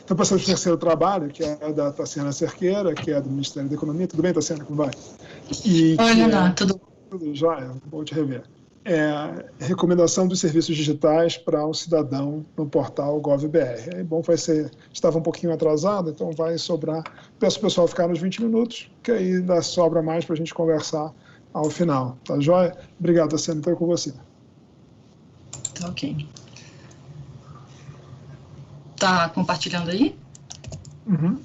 Então, passamos para o terceiro trabalho, que é da Tassiana Cerqueira, que é do Ministério da Economia. Tudo bem, Tassiana? Como vai? Oi, Renato, Tudo jóia? Bom te rever. Recomendação dos serviços digitais para um cidadão no portal GovBR. É bom, estava um pouquinho atrasado, então vai sobrar. Peço para o pessoal ficar nos 20 minutos, que aí ainda sobra mais para a gente conversar ao final. Tá jóia? Obrigado, Tassiana. Estou com você. Tá ok. Tá compartilhando aí? Uhum.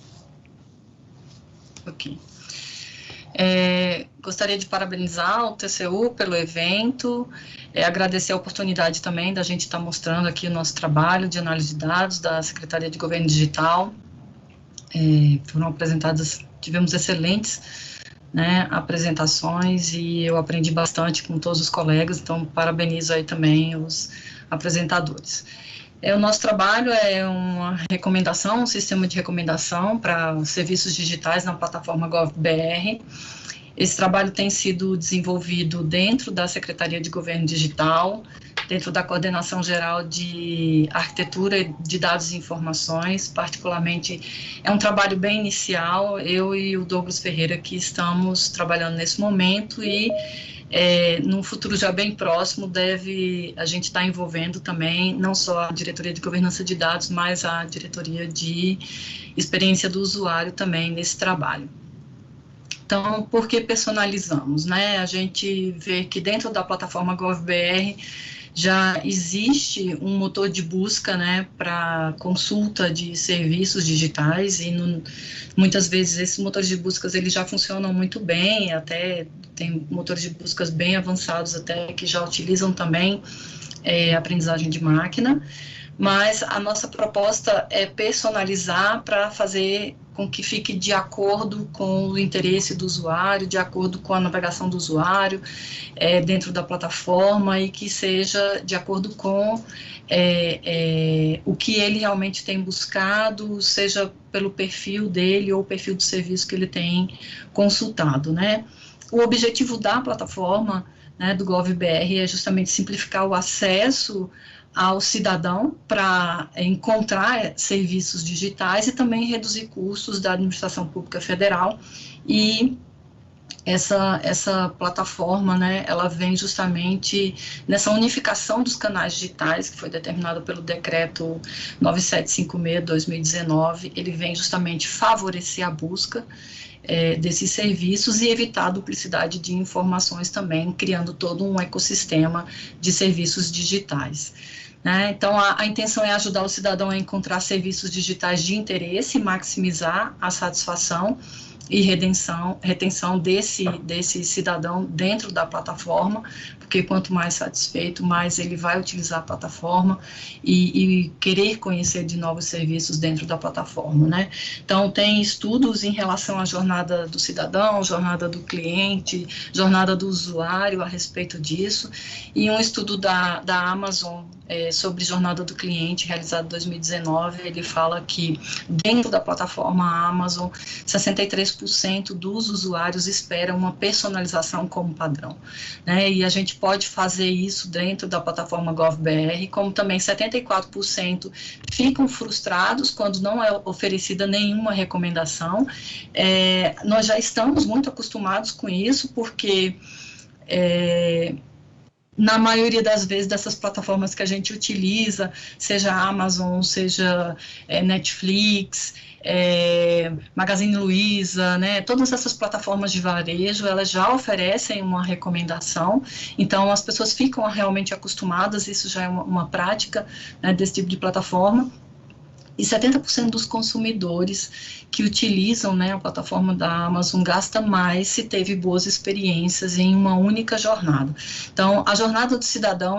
Ok. Gostaria de parabenizar o TCU pelo evento, agradecer a oportunidade também da gente estar mostrando aqui o nosso trabalho de análise de dados da Secretaria de Governo Digital. Foram apresentadas, tivemos excelentes, né, apresentações e eu aprendi bastante com todos os colegas, então parabenizo aí também os apresentadores. O nosso trabalho é uma recomendação, um sistema de recomendação para serviços digitais na plataforma GovBR. Esse trabalho tem sido desenvolvido dentro da Secretaria de Governo Digital, dentro da Coordenação Geral de Arquitetura de Dados e Informações, particularmente, é um trabalho bem inicial, eu e o Douglas Ferreira que estamos trabalhando nesse momento e num futuro já bem próximo, a gente estar envolvendo também, não só a Diretoria de Governança de Dados, mas a Diretoria de Experiência do Usuário também nesse trabalho. Então, por que personalizamos, né? A gente vê que dentro da plataforma GovBR já existe um motor de busca, né, para consulta de serviços digitais e muitas vezes esses motores de buscas eles já funcionam muito bem, até tem motores de buscas bem avançados até que já utilizam também aprendizagem de máquina, mas a nossa proposta é personalizar para fazer com que fique de acordo com o interesse do usuário, de acordo com a navegação do usuário dentro da plataforma e que seja de acordo com o que ele realmente tem buscado, seja pelo perfil dele ou o perfil do serviço que ele tem consultado, né? O objetivo da plataforma, né, do GovBR é justamente simplificar o acesso ao cidadão para encontrar serviços digitais e também reduzir custos da administração pública federal e essa plataforma, né, ela vem justamente nessa unificação dos canais digitais, que foi determinado pelo decreto 9756/2019, ele vem justamente favorecer a busca desses serviços e evitar a duplicidade de informações também, criando todo um ecossistema de serviços digitais. Então, a intenção é ajudar o cidadão a encontrar serviços digitais de interesse, maximizar a satisfação e retenção desse cidadão dentro da plataforma, porque quanto mais satisfeito, mais ele vai utilizar a plataforma e querer conhecer de novos serviços dentro da plataforma, né? Então, tem estudos em relação à jornada do cidadão, jornada do cliente, jornada do usuário a respeito disso, e um estudo da Amazon sobre jornada do cliente, realizado em 2019, ele fala que dentro da plataforma Amazon, 63% dos usuários esperam uma personalização como padrão, né? E a gente pode fazer isso dentro da plataforma GovBR, como também 74% ficam frustrados quando não é oferecida nenhuma recomendação. Nós já estamos muito acostumados com isso, porque na maioria das vezes dessas plataformas que a gente utiliza, seja Amazon, seja Netflix, Magazine Luiza, né, todas essas plataformas de varejo, elas já oferecem uma recomendação, então as pessoas ficam realmente acostumadas, isso já é uma prática, né, desse tipo de plataforma. E 70% dos consumidores que utilizam, né, a plataforma da Amazon gasta mais se teve boas experiências em uma única jornada. Então, a jornada do cidadão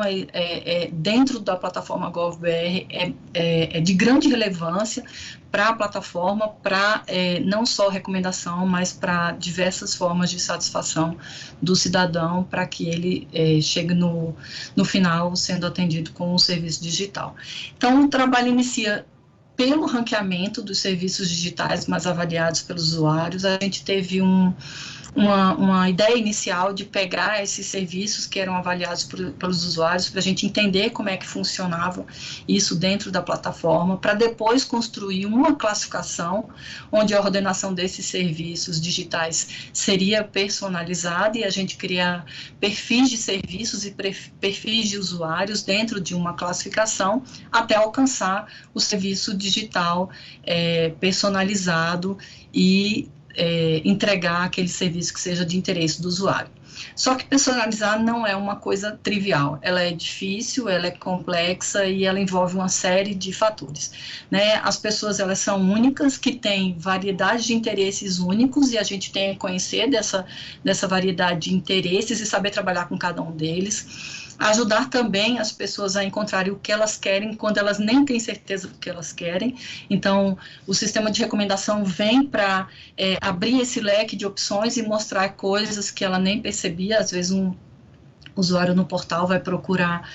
dentro da plataforma GovBR é de grande relevância para a plataforma, para não só recomendação, mas para diversas formas de satisfação do cidadão, para que ele chegue no final sendo atendido com o serviço digital. Então, o trabalho inicia pelo ranqueamento dos serviços digitais mais avaliados pelos usuários, a gente teve uma ideia inicial de pegar esses serviços que eram avaliados pelos usuários, para a gente entender como é que funcionava isso dentro da plataforma, para depois construir uma classificação onde a ordenação desses serviços digitais seria personalizada e a gente criar perfis de serviços e perfis de usuários dentro de uma classificação até alcançar o serviço digital personalizado e entregar aquele serviço que seja de interesse do usuário. Só que personalizar não é uma coisa trivial, ela é difícil, ela é complexa e ela envolve uma série de fatores, né? As pessoas, elas são únicas, que têm variedade de interesses únicos, e a gente tem que conhecer dessa variedade de interesses e saber trabalhar com cada um deles. Ajudar também as pessoas a encontrarem o que elas querem quando elas nem têm certeza do que elas querem. Então, o sistema de recomendação vem para abrir esse leque de opções e mostrar coisas que ela nem percebia. Às vezes, um usuário no portal vai procurar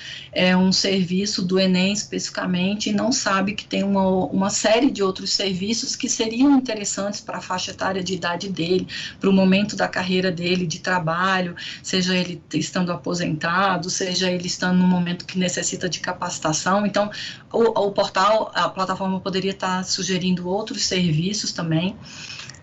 um serviço do Enem especificamente e não sabe que tem uma série de outros serviços que seriam interessantes para a faixa etária de idade dele, para o momento da carreira dele de trabalho, seja ele estando aposentado, seja ele estando num momento que necessita de capacitação. Então, o portal, a plataforma poderia estar sugerindo outros serviços também.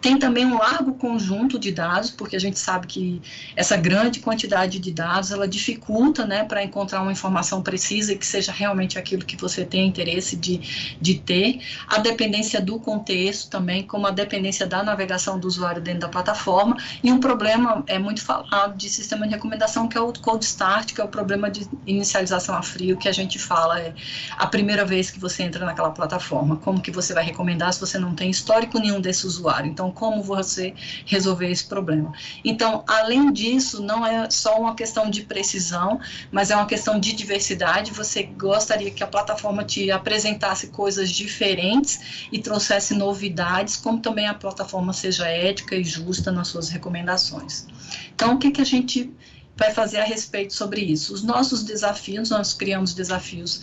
Tem também um largo conjunto de dados, porque a gente sabe que essa grande quantidade de dados, ela dificulta, né, para encontrar uma informação precisa e que seja realmente aquilo que você tem interesse de ter. A dependência do contexto também, como a dependência da navegação do usuário dentro da plataforma, e um problema muito falado de sistema de recomendação, que é o cold start, que é o problema de inicialização a frio, que a gente fala a primeira vez que você entra naquela plataforma. Como que você vai recomendar se você não tem histórico nenhum desse usuário? Então, como você resolver esse problema. Então, além disso, não é só uma questão de precisão, mas é uma questão de diversidade. Você gostaria que a plataforma te apresentasse coisas diferentes e trouxesse novidades, como também a plataforma seja ética e justa nas suas recomendações. Então, o que a gente vai fazer a respeito sobre isso? Os nossos desafios, nós criamos desafios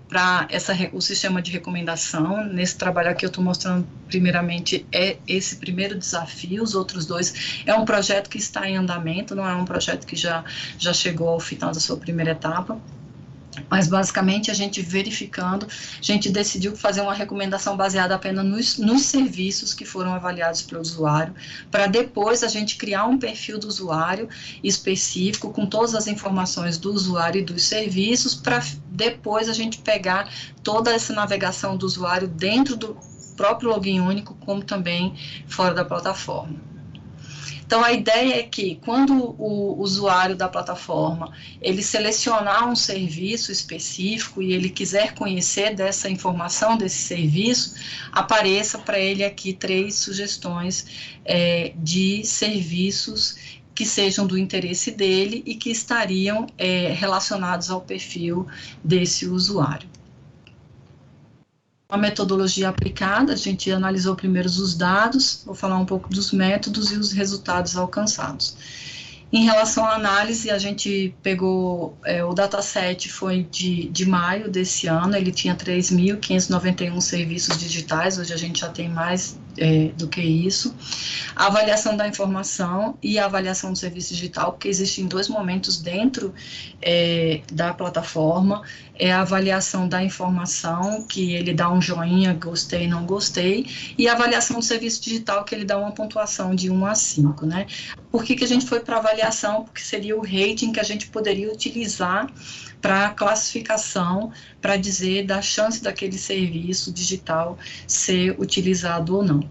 para o sistema de recomendação. Nesse trabalho aqui eu estou mostrando primeiramente esse primeiro desafio, os outros dois é um projeto que está em andamento, não é um projeto que já chegou ao final da sua primeira etapa. Mas, basicamente, a gente verificando, a gente decidiu fazer uma recomendação baseada apenas nos serviços que foram avaliados pelo usuário, para depois a gente criar um perfil do usuário específico, com todas as informações do usuário e dos serviços, para depois a gente pegar toda essa navegação do usuário dentro do próprio login único, como também fora da plataforma. Então, a ideia é que, quando o usuário da plataforma, ele selecionar um serviço específico e ele quiser conhecer dessa informação, desse serviço, apareça para ele aqui 3 sugestões de serviços que sejam do interesse dele e que estariam relacionados ao perfil desse usuário. A metodologia aplicada, a gente analisou primeiro os dados, vou falar um pouco dos métodos e os resultados alcançados. Em relação à análise, a gente pegou, o dataset foi de maio desse ano, ele tinha 3.591 serviços digitais, hoje a gente já tem mais do que isso. A avaliação da informação e a avaliação do serviço digital, porque existem 2 momentos dentro da plataforma, é a avaliação da informação, que ele dá um joinha, gostei, não gostei, e a avaliação do serviço digital, que ele dá uma pontuação de 1 a 5, né? Por que a gente foi para avaliação? Porque seria o rating que a gente poderia utilizar para classificação, para dizer da chance daquele serviço digital ser utilizado ou não.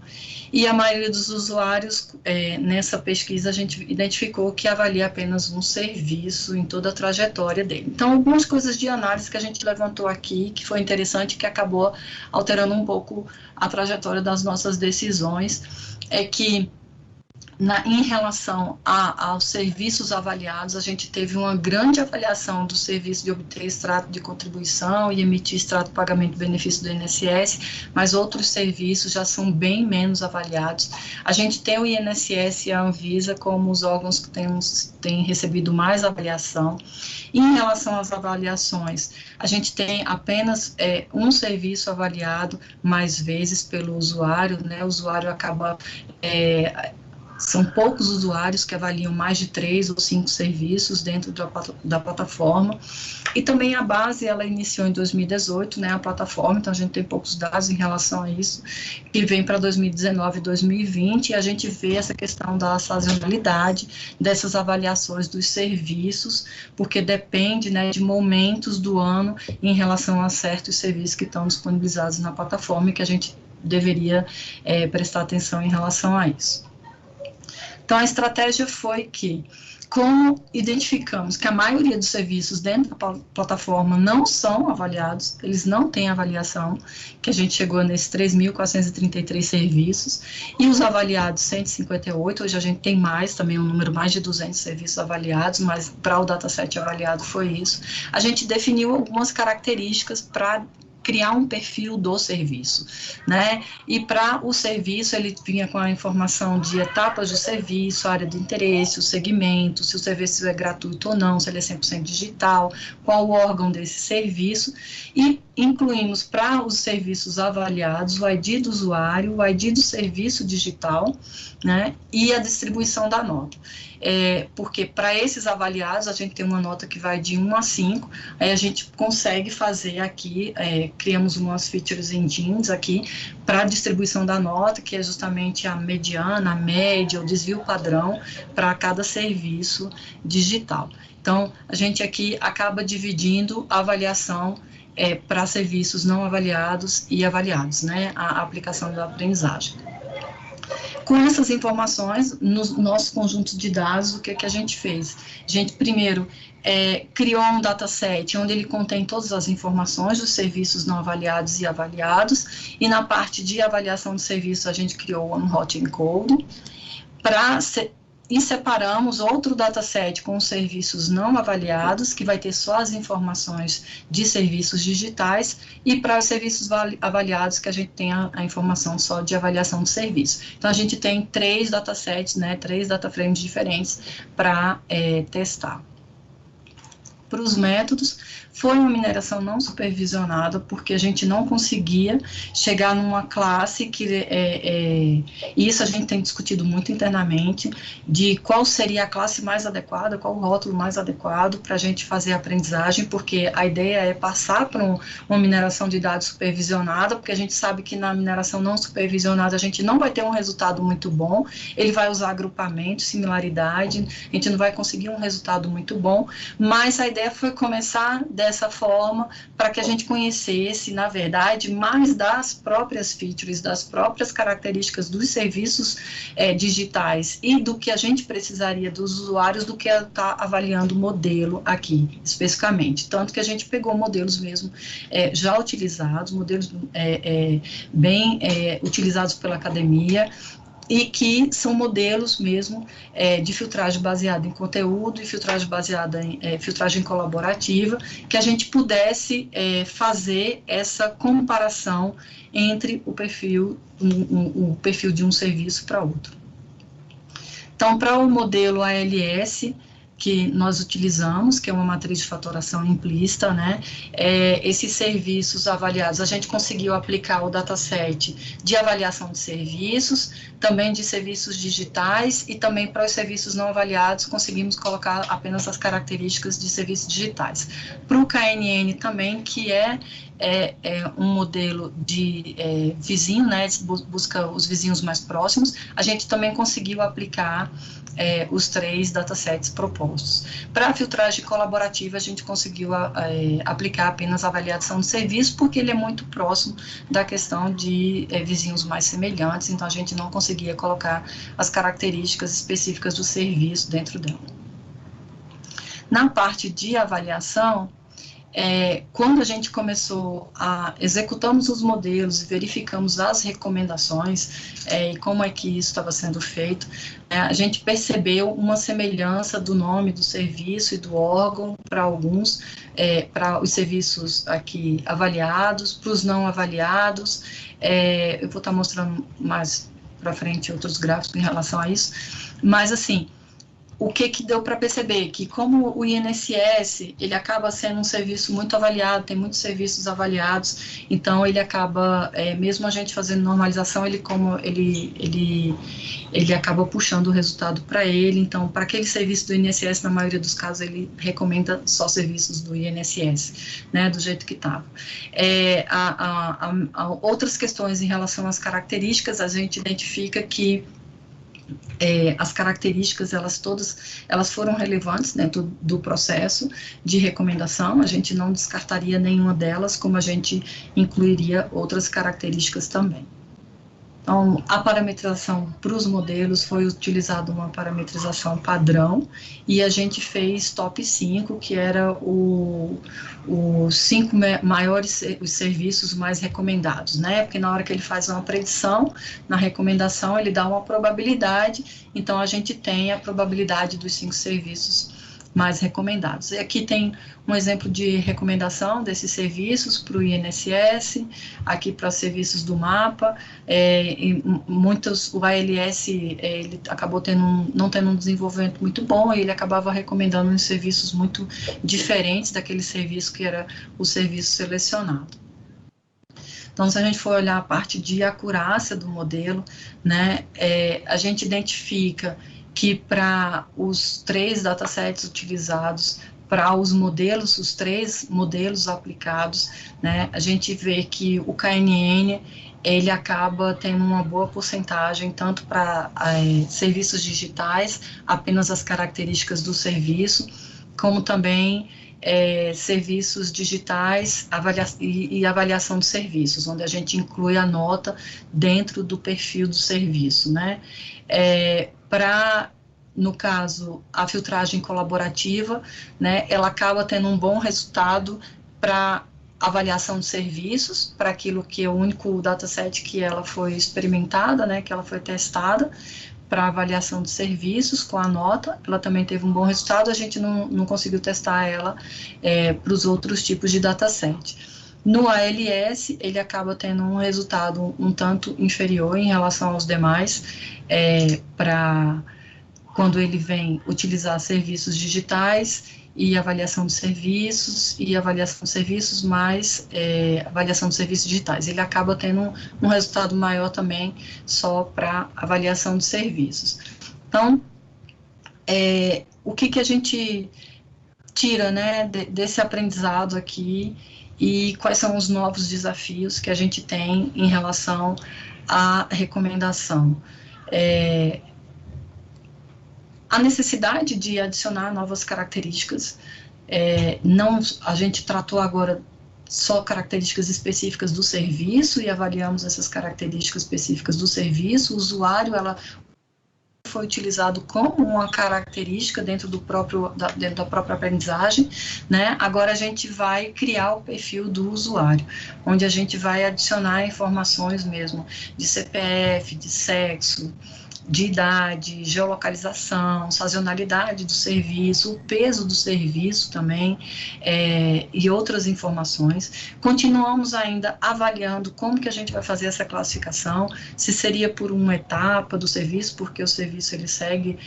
E a maioria dos usuários, nessa pesquisa, a gente identificou que avalia apenas um serviço em toda a trajetória dele. Então, algumas coisas de análise que a gente levantou aqui, que foi interessante, que acabou alterando um pouco a trajetória das nossas decisões, é que Em relação aos serviços avaliados, a gente teve uma grande avaliação do serviço de obter extrato de contribuição e emitir extrato de pagamento de benefício do INSS, mas outros serviços já são bem menos avaliados. A gente tem o INSS e a Anvisa como os órgãos que têm recebido mais avaliação. Em relação às avaliações, a gente tem apenas um serviço avaliado mais vezes pelo usuário, né? O usuário acaba... são poucos usuários que avaliam mais de 3 ou 5 serviços dentro da plataforma. E também a base, ela iniciou em 2018, né, a plataforma, então a gente tem poucos dados em relação a isso, que vem para 2019 e 2020, e a gente vê essa questão da sazonalidade dessas avaliações dos serviços, porque depende, né, de momentos do ano em relação a certos serviços que estão disponibilizados na plataforma e que a gente deveria prestar atenção em relação a isso. Então, a estratégia foi que, como identificamos que a maioria dos serviços dentro da plataforma não são avaliados, eles não têm avaliação, que a gente chegou nesses 3.433 serviços, e os avaliados 158, hoje a gente tem mais, também um número mais de 200 serviços avaliados, mas para o dataset avaliado foi isso. A gente definiu algumas características para criar um perfil do serviço, né? E para o serviço, ele vinha com a informação de etapas do serviço, área de interesse, o segmento, se o serviço é gratuito ou não, se ele é 100% digital, qual o órgão desse serviço, e incluímos para os serviços avaliados o ID do usuário, o ID do serviço digital, né? E a distribuição da nota. Porque para esses avaliados, a gente tem uma nota que vai de 1 a 5, aí a gente consegue fazer aqui, criamos umas features engines aqui, para a distribuição da nota, que é justamente a mediana, a média, o desvio padrão, para cada serviço digital. Então, a gente aqui acaba dividindo a avaliação para serviços não avaliados e avaliados, né, a aplicação da aprendizagem. Com essas informações, nos nossos conjuntos de dados, o que a gente fez? A gente, primeiro, criou um dataset onde ele contém todas as informações dos serviços não avaliados e avaliados, e na parte de avaliação do serviço, a gente criou o Hot Encode, e separamos outro dataset com os serviços não avaliados, que vai ter só as informações de serviços digitais, e para os serviços avaliados, que a gente tem a informação só de avaliação do serviço. Então, a gente tem 3 datasets, né, 3 dataframes diferentes para testar. Para os métodos, foi uma mineração não supervisionada, porque a gente não conseguia chegar numa classe que, e isso a gente tem discutido muito internamente, de qual seria a classe mais adequada, qual o rótulo mais adequado para a gente fazer a aprendizagem, porque a ideia é passar para uma mineração de dados supervisionada, porque a gente sabe que na mineração não supervisionada a gente não vai ter um resultado muito bom, ele vai usar agrupamento, similaridade, a gente não vai conseguir um resultado muito bom, mas a ideia foi começar dessa forma para que a gente conhecesse, na verdade, mais das próprias features, das próprias características dos serviços digitais e do que a gente precisaria dos usuários do que está avaliando o modelo aqui, especificamente. Tanto que a gente pegou modelos mesmo já utilizados, modelos bem utilizados pela academia, e que são modelos mesmo de filtragem baseada em conteúdo e filtragem baseada em filtragem colaborativa, que a gente pudesse fazer essa comparação entre o perfil de um serviço para outro. Então, para o modelo ALS, que nós utilizamos, que é uma matriz de fatoração implícita, né? Esses serviços avaliados, a gente conseguiu aplicar o dataset de avaliação de serviços, também de serviços digitais, e também para os serviços não avaliados, conseguimos colocar apenas as características de serviços digitais. Para o KNN também, que é um modelo de vizinho, né, busca os vizinhos mais próximos, a gente também conseguiu aplicar os 3 datasets propostos. Para a filtragem colaborativa, a gente conseguiu aplicar apenas a avaliação de serviço, porque ele é muito próximo da questão de vizinhos mais semelhantes, então a gente não conseguia colocar as características específicas do serviço dentro dela. Na parte de avaliação, quando a gente começou executamos os modelos e verificamos as recomendações e como é que isso estava sendo feito, a gente percebeu uma semelhança do nome do serviço e do órgão para alguns, para os serviços aqui avaliados, para os não avaliados. Eu vou estar mostrando mais para frente outros gráficos em relação a isso, mas assim, o que deu para perceber? Que como o INSS, ele acaba sendo um serviço muito avaliado, tem muitos serviços avaliados, então ele acaba, mesmo a gente fazendo normalização, ele acaba puxando o resultado para ele, então para aquele serviço do INSS, na maioria dos casos, ele recomenda só serviços do INSS, né, do jeito que estava. Outras questões em relação às características, a gente identifica que as características, elas foram relevantes dentro do processo de recomendação, a gente não descartaria nenhuma delas, como a gente incluiria outras características também. Então, a parametrização para os modelos foi utilizada uma parametrização padrão e a gente fez top 5, que era os 5 maiores os serviços mais recomendados, né? Porque na hora que ele faz uma predição, na recomendação ele dá uma probabilidade, então a gente tem a probabilidade dos 5 serviços mais recomendados. E aqui tem um exemplo de recomendação desses serviços para o INSS, aqui para serviços do MAPA, o ALS ele acabou não tendo um desenvolvimento muito bom, e ele acabava recomendando uns serviços muito diferentes daquele serviço que era o serviço selecionado. Então, se a gente for olhar a parte de acurácia do modelo, né, a gente identifica que para os 3 datasets utilizados, para os 3 modelos aplicados, né, a gente vê que o KNN, ele acaba tendo uma boa porcentagem, tanto para serviços digitais, apenas as características do serviço, como também serviços digitais e avaliação de serviços, onde a gente inclui a nota dentro do perfil do serviço, né? No caso, a filtragem colaborativa, né, ela acaba tendo um bom resultado para avaliação de serviços, para aquilo que é o único dataset que ela foi experimentada, né, que ela foi testada, para avaliação de serviços com a nota, ela também teve um bom resultado, a gente não conseguiu testar ela para os outros tipos de dataset. No ALS, ele acaba tendo um resultado um tanto inferior em relação aos demais, quando ele vem utilizar serviços digitais e avaliação de serviços, mais avaliação de serviços digitais. Ele acaba tendo um resultado maior também só para avaliação de serviços. Então, o que a gente tira, né, desse aprendizado aqui e quais são os novos desafios que a gente tem em relação à recomendação? A necessidade de adicionar novas características, a gente tratou agora só características específicas do serviço e avaliamos essas características específicas do serviço. O usuário, ela foi utilizado como uma característica dentro da própria aprendizagem, né? Agora a gente vai criar o perfil do usuário, onde a gente vai adicionar informações mesmo de CPF, de sexo, de idade, geolocalização, sazonalidade do serviço, o peso do serviço também, e outras informações. Continuamos ainda avaliando como que a gente vai fazer essa classificação, se seria por uma etapa do serviço, porque o serviço ele segue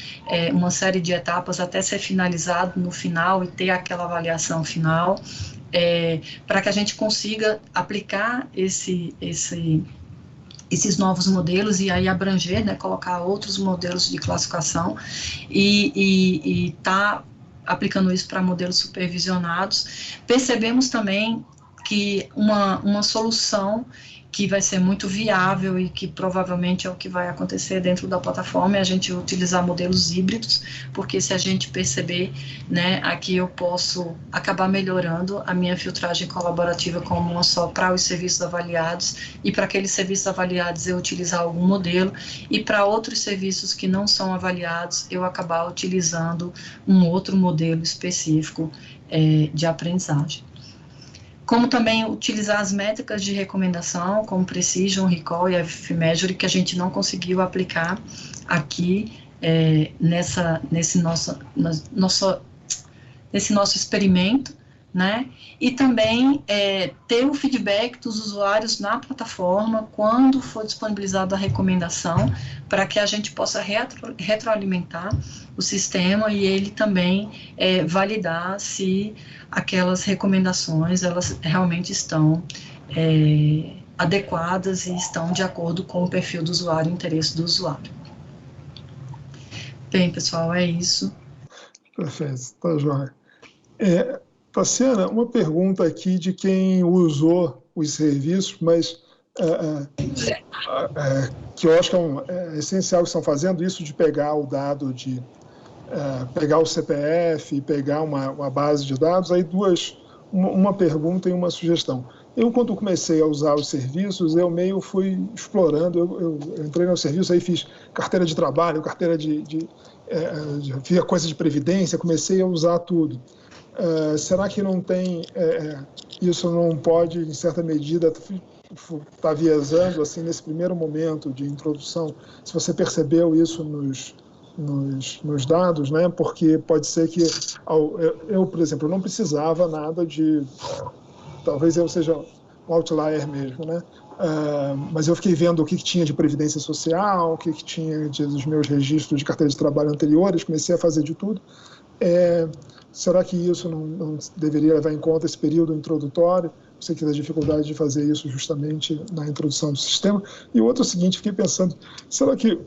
uma série de etapas até ser finalizado no final e ter aquela avaliação final, para que a gente consiga aplicar esses novos modelos e aí abranger, né, colocar outros modelos de classificação e tá aplicando isso para modelos supervisionados. Percebemos também que uma solução que vai ser muito viável e que provavelmente é o que vai acontecer dentro da plataforma é a gente utilizar modelos híbridos, porque se a gente perceber, né, aqui eu posso acabar melhorando a minha filtragem colaborativa como uma só para os serviços avaliados, e para aqueles serviços avaliados eu utilizar algum modelo, e para outros serviços que não são avaliados eu acabar utilizando um outro modelo específico de aprendizagem. como também utilizar as métricas de recomendação, como Precision, Recall e F-Measure, que a gente não conseguiu aplicar aqui nesse nosso experimento, né? E também ter o feedback dos usuários na plataforma quando for disponibilizada a recomendação, para que a gente possa retroalimentar o sistema e ele também validar se aquelas recomendações elas realmente estão adequadas e estão de acordo com o perfil do usuário, o interesse do usuário. Bem, pessoal, é isso. Perfeito, tá joia. Tassiana, uma pergunta aqui de quem usou os serviços, mas que eu acho que é essencial que estão fazendo isso de pegar o dado pegar o CPF, pegar uma base de dados, aí uma pergunta e uma sugestão. Eu, quando comecei a usar os serviços, eu meio fui explorando, eu entrei no serviço, aí fiz carteira de trabalho, carteira fiz a coisa de previdência, comecei a usar tudo. Será que não tem, isso não pode, em certa medida, estar viesando, assim, nesse primeiro momento de introdução, se você percebeu isso nos dados, né? Porque pode ser que eu, por exemplo, não precisava nada talvez eu seja um outlier mesmo, né? Mas eu fiquei vendo o que tinha de previdência social, o que tinha dos meus registros de carteira de trabalho anteriores, comecei a fazer de tudo. Será que isso não deveria levar em conta esse período introdutório? Você que tem a dificuldade de fazer isso justamente na introdução do sistema. E o outro é o seguinte, fiquei pensando, será que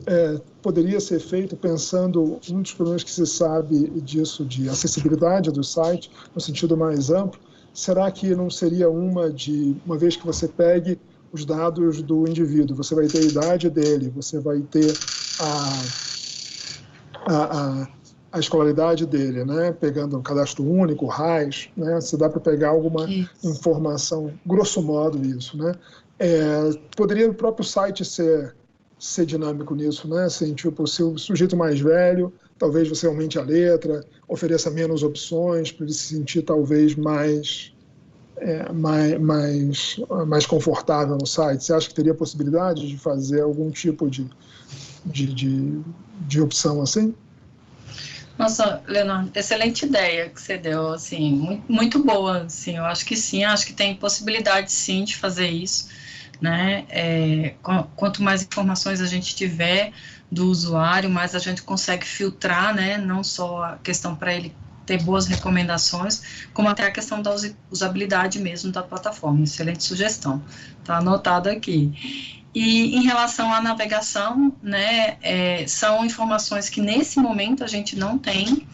poderia ser feito pensando um dos problemas que se sabe disso, de acessibilidade do site, no sentido mais amplo, será que não seria uma vez que você pegue os dados do indivíduo, você vai ter a idade dele, você vai ter a escolaridade dele, né? Pegando um cadastro único, RAIS, né? Se dá para pegar alguma informação, grosso modo isso, né? Poderia o próprio site ser dinâmico nisso, né? Assim, tipo, se o sujeito mais velho, talvez você aumente a letra, ofereça menos opções para ele se sentir talvez mais confortável no site. Você acha que teria possibilidade de fazer algum tipo de opção assim? Nossa, Leonardo, excelente ideia que você deu, assim, muito, muito boa, assim, eu acho que sim, acho que tem possibilidade sim de fazer isso, né, quanto mais informações a gente tiver do usuário, mais a gente consegue filtrar, né, não só a questão para ele ter boas recomendações, como até a questão da usabilidade mesmo da plataforma. Excelente sugestão, tá anotado aqui. E em relação à navegação, né, são informações que nesse momento a gente não tem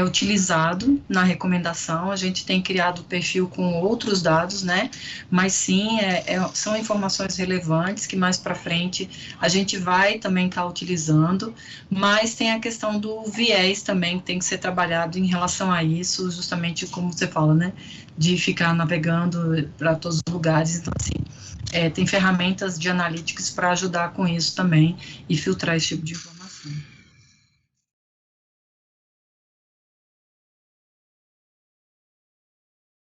utilizado na recomendação, a gente tem criado o perfil com outros dados, né, mas sim, são informações relevantes que mais para frente a gente vai também estar utilizando, mas tem a questão do viés também que tem que ser trabalhado em relação a isso, justamente como você fala, né, de ficar navegando para todos os lugares, então assim, tem ferramentas de analytics para ajudar com isso também e filtrar esse tipo de informação.